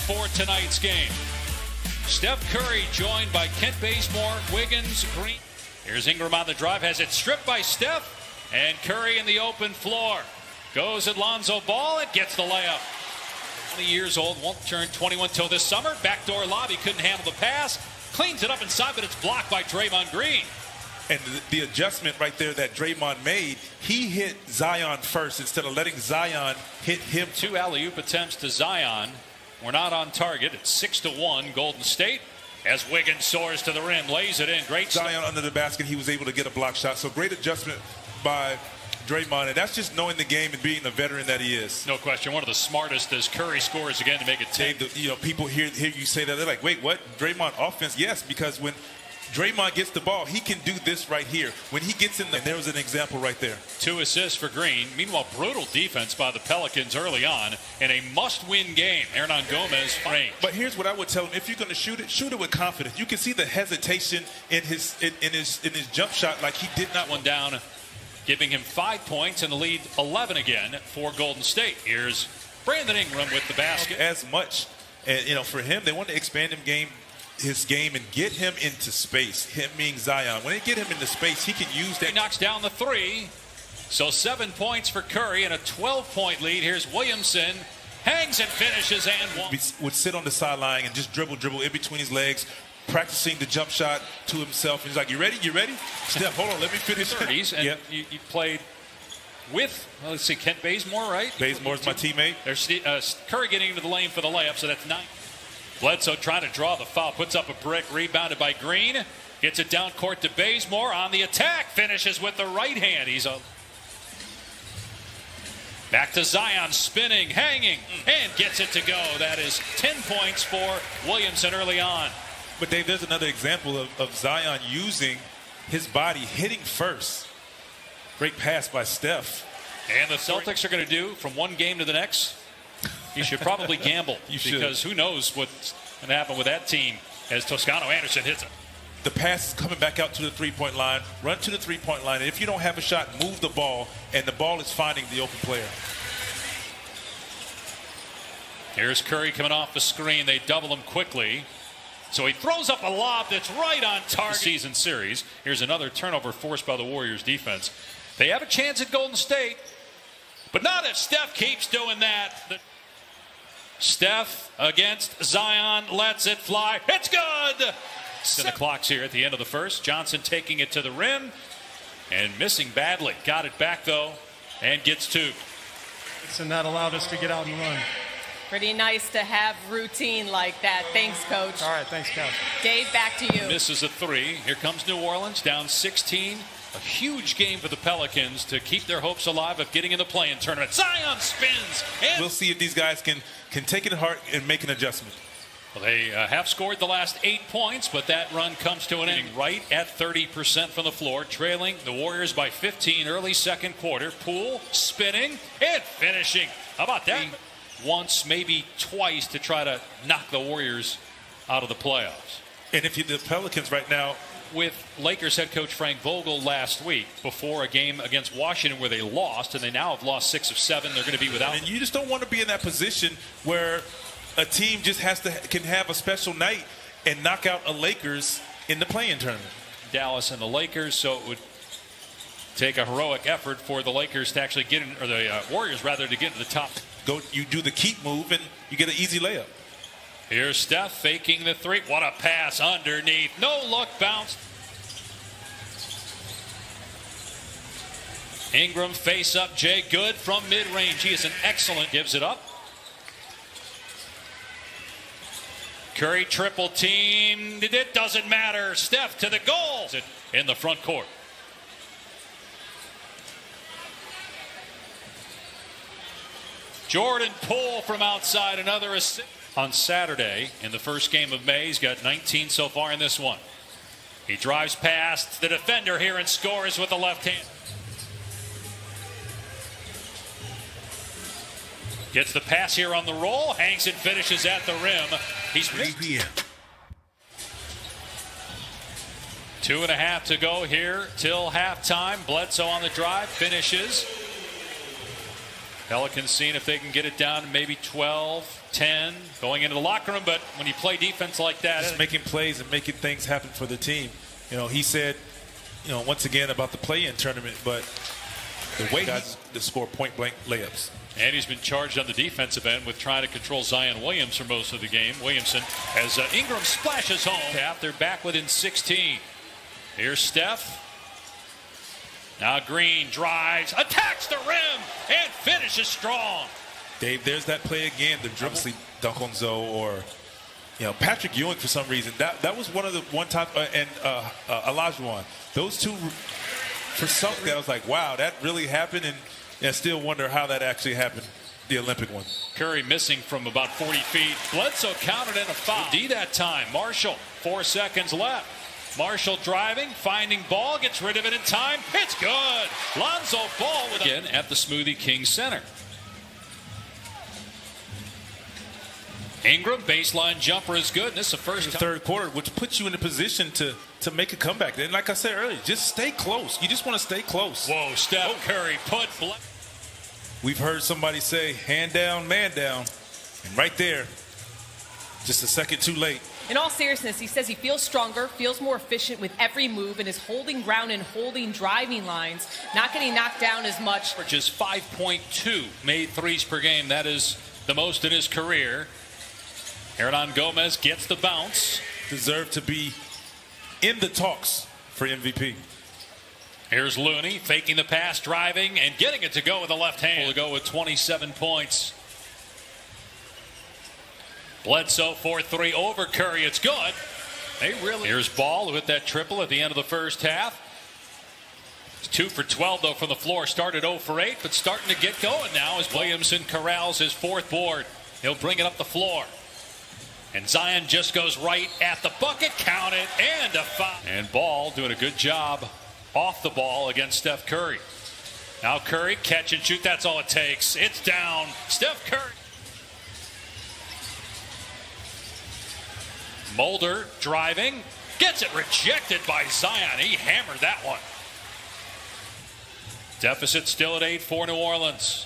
for tonight's game. Steph Curry joined by Kent Bazemore, Wiggins, Green. Here's Ingram on the drive, has it stripped by Steph, and Curry in the open floor. Goes at Lonzo Ball and gets the layup. 20 years old, won't turn 21 till this summer. Backdoor lob, he couldn't handle the pass. Cleans it up inside, but it's blocked by Draymond Green. And the adjustment right there that Draymond made, he hit Zion first instead of letting Zion hit him. 2 alley-oop attempts to Zion. We're not on target. It's 6-1 Golden State as Wiggins soars to the rim, lays it in. Great Zion under the basket, he was able to get a block shot. So great adjustment by Draymond, and that's just knowing the game and being the veteran that he is. No question, one of the smartest as Curry scores again to make it 10. You know, people hear you say that, they're like, wait, what? Draymond offense? Yes, because when Draymond gets the ball, he can do this right here. When he gets in, and there was an example right there. 2 assists for Green. Meanwhile, brutal defense by the Pelicans early on in a must-win game. Hernan Gomez range. But here's what I would tell him: if you're going to shoot it with confidence. You can see the hesitation in his jump shot, like he did not. One down, giving him 5 points and the lead 11 again for Golden State. Here's Brandon Ingram with the basket. As much, and you know, for him, they want to expand his game and get him into space. Him being Zion. When they get him into space, he can use that. He knocks down the 3. So 7 points for Curry and a 12-point lead. Here's Williamson. Hangs and finishes and one. Would sit on the sideline and just dribble in between his legs, practicing the jump shot to himself. He's like, you ready? You ready? Steph, hold on, let me finish. 30s, and yep. you played with, well, let's see, Kent Bazemore, right? Bazemore's my teammate. There's Curry getting into the lane for the layup, so that's 9. Bledsoe trying to draw the foul, puts up a brick, rebounded by Green. Gets it down court to Bazemore on the attack, finishes with the right hand. He's back to Zion, spinning, hanging, and gets it to go. That is 10 points for Williamson early on. But Dave, there's another example of Zion using his body, hitting first. Great pass by Steph. And the Celtics are going to do from one game to the next. You should probably gamble because who knows what's going to happen with that team as Toscano Anderson hits it. The pass is coming back out to the three-point line. Run to the three-point line. And if you don't have a shot, move the ball. And the ball is finding the open player. Here's Curry coming off the screen. They double him quickly. So he throws up a lob that's right on target. Season series. Here's another turnover forced by the Warriors defense. They have a chance at Golden State, but not if Steph keeps doing that. Steph against Zion, lets it fly. It's good! And the clock's here at the end of the first. Johnson taking it to the rim and missing badly. Got it back, though, and gets 2. And that allowed us to get out and run. Pretty nice to have routine like that. Thanks, Coach. All right, thanks, Coach. Dave, back to you. Misses a 3. Here comes New Orleans, down 16. A huge game for the Pelicans to keep their hopes alive of getting in the play-in tournament. Zion spins. And we'll see if these guys can take it to heart and make an adjustment. Well, they have scored the last 8 points, but that run comes to an end right at 30% from the floor, trailing the Warriors by 15 early second quarter. Poole spinning and finishing. How about that? Once, maybe twice to try to knock the Warriors out of the playoffs. And if the Pelicans right now, with Lakers head coach Frank Vogel last week before a game against Washington where they lost, and they now have lost 6 of 7. They're going to be without. And you just don't want to be in that position where a team just can have a special night and knock out a Lakers in the play-in tournament. Dallas and the Lakers, so it would take a heroic effort for the Lakers to actually get in, or the Warriors rather, to get to the top. You do the keep move and you get an easy layup. Here's Steph faking the 3. What a pass underneath. No look bounce. Ingram face up. Jay good from mid-range. He is an excellent. Gives it up. Curry triple teamed. It doesn't matter. Steph to the goal. In the front court. Jordan Poole from outside. Another assist. On Saturday in the first game of May. He's got 19 so far in this one. He drives past the defender here and scores with the left hand. Gets the pass here on the roll. Hangs and finishes at the rim. He's 3 p.m. 2.5 to go here till halftime. Bledsoe on the drive. Finishes. Pelicans seeing if they can get it down to maybe 12, 10, going into the locker room. But when you play defense like that, just making plays and making things happen for the team. You know, he said, you know, once again about the play-in tournament, but the way guys to score point-blank layups. And he's been charged on the defensive end with trying to control Zion Williams for most of the game. Williamson, as Ingram splashes home. They're back within 16. Here's Steph. Now Green drives, attacks the rim, and finishes strong. Dave, there's that play again, the dribble dunk on Zoe, or Patrick Ewing for some reason. That was one time, and Olajuwon. Those two, for something, I was like, wow, that really happened, and I still wonder how that actually happened, the Olympic one. Curry missing from about 40 feet. Bledsoe counted in a foul. D that time. Marshall, 4 seconds left. Marshall driving, finding ball, gets rid of it in time. It's good. Lonzo Ball with again at the Smoothie King Center. Ingram, baseline jumper is good. This is the first third quarter, which puts you in a position to make a comeback. And like I said earlier, just stay close. You just want to stay close. Whoa, Steph Curry put. We've heard somebody say, hand down, man down. And right there, just a second too late. In all seriousness, he says he feels stronger, feels more efficient with every move, and is holding ground and holding driving lines, not getting knocked down as much. Just 5.2 made threes per game. That is the most in his career. Hernangomez gets the bounce. Deserved to be in the talks for MVP. Here's Looney faking the pass, driving, and getting it to go with the left hand. To go with 27 points. Bledsoe 4-3 over Curry. It's good. Here's Ball who hit that triple at the end of the first half. It's 2 for 12 though from the floor. Started 0 for 8, but starting to get going now as Williamson corrals his 4th board. He'll bring it up the floor. And Zion just goes right at the bucket. Count it, and a foul. And Ball doing a good job off the ball against Steph Curry. Now Curry, catch and shoot. That's all it takes. It's down. Steph Curry. Mulder driving, gets it rejected by Zion. He hammered that one. Deficit still at 8 for New Orleans.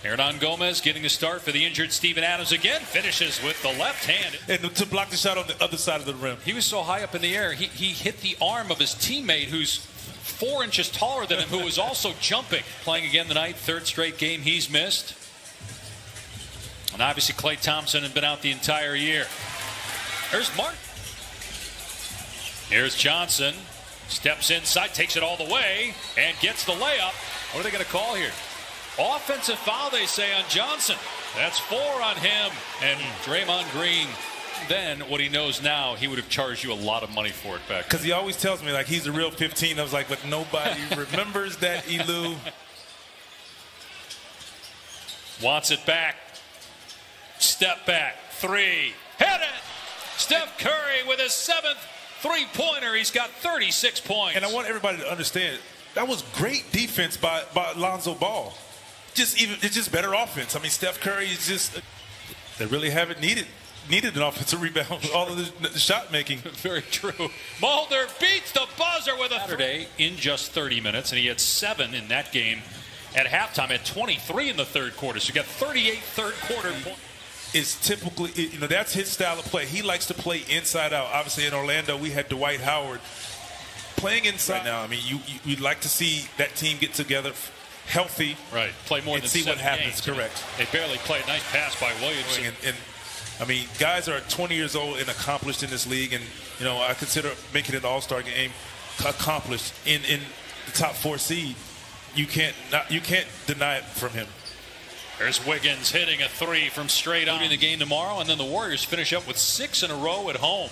Hernangomez getting a start for the injured Steven Adams again. Finishes with the left hand. And to block the shot on the other side of the rim. He was so high up in the air, he hit the arm of his teammate who's 4 inches taller than him, who was also jumping. Playing again tonight, 3rd straight game he's missed. And obviously Klay Thompson had been out the entire year. There's Mark. Here's Johnson. Steps inside, takes it all the way, and gets the layup. What are they going to call here? Offensive foul, they say, on Johnson. That's 4 on him. And Draymond Green, then what he knows now, he would have charged you a lot of money for it back. Because he always tells me, like, he's a real 15. I was like, but nobody remembers that, Elu. Wants it back. Step back. 3. Hit it! Steph Curry with his 7th three-pointer. He's got 36 points. And I want everybody to understand, that was great defense by Lonzo Ball. It's just better offense. I mean, Steph Curry is just, they really haven't needed an offensive rebound with all of the shot making. Very true. Mulder beats the buzzer with a Saturday in just 30 minutes, and he had 7 in that game at halftime. At 23 in the third quarter, so you got 38 third quarter points. Is typically, that's his style of play. He likes to play inside out. Obviously, in Orlando, we had Dwight Howard playing inside. Right now, I mean, you'd like to see that team get together, healthy, right? Play more and than see 7 what happens. games. Correct. They barely played. Nice pass by Williamson. And I mean, guys are 20 years old and accomplished in this league, and I consider making an All-Star game accomplished in the top 4 seed. You can't deny it from him. There's Wiggins hitting a 3 from straight on in the game tomorrow, and then the Warriors finish up with 6 in a row at home.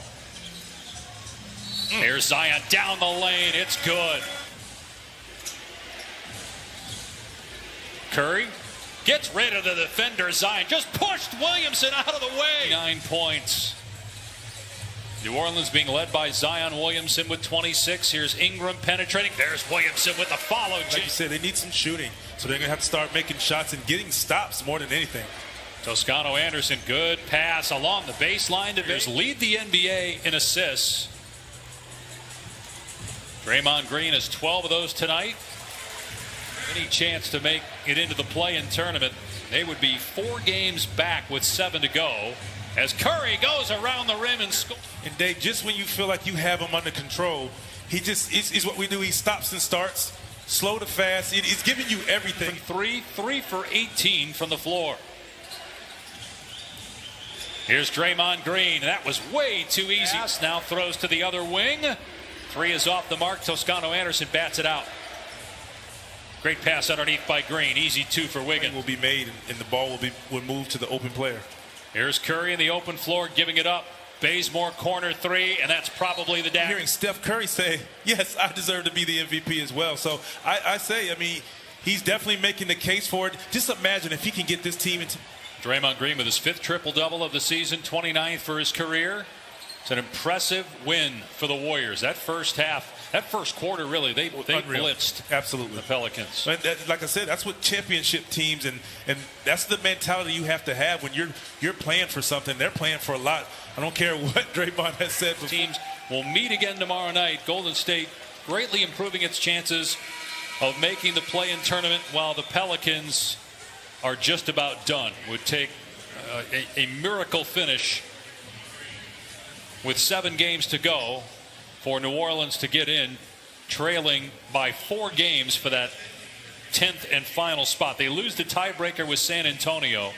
There's Zion down the lane. It's good. Curry gets rid of the defender. Zion just pushed Williamson out of the way. 9 points. New Orleans being led by Zion Williamson with 26. Here's Ingram penetrating. There's Williamson with the follow. Like you said, they need some shooting. So they're going to have to start making shots and getting stops more than anything. Toscano Anderson, good pass along the baseline. To lead the NBA in assists. Draymond Green has 12 of those tonight. Any chance to make it into the play-in tournament, they would be 4 games back with 7 to go as Curry goes around the rim and scores. And Dave, just when you feel like you have him under control, he just is what we do. He stops and starts, slow to fast. He's giving you everything. 3 for 18 from the floor. Here's Draymond Green. That was way too easy. Now throws to the other wing. 3 is off the mark. Toscano Anderson bats it out. Great pass underneath by Green. Easy 2 for Wiggins. Will be made, and the ball will move to the open player. Here's Curry in the open floor, giving it up. Bazemore corner 3, and that's probably the dagger. Hearing Steph Curry say, "Yes, I deserve to be the MVP as well." So I say, I mean, he's definitely making the case for it. Just imagine if he can get this team into. Draymond Green with his 5th triple-double of the season, 29th for his career. It's an impressive win for the Warriors. That first half, that first quarter, really, they blitzed absolutely the Pelicans. Like I said, that's what championship teams and that's the mentality you have to have when you're playing for something. They're playing for a lot. I don't care what Draymond has said. Teams will meet again tomorrow night. Golden State greatly improving its chances of making the play-in tournament, while the Pelicans are just about done. Would take a miracle finish with 7 games to go for New Orleans to get in, trailing by 4 games for that 10th and final spot. They lose the tiebreaker with San Antonio.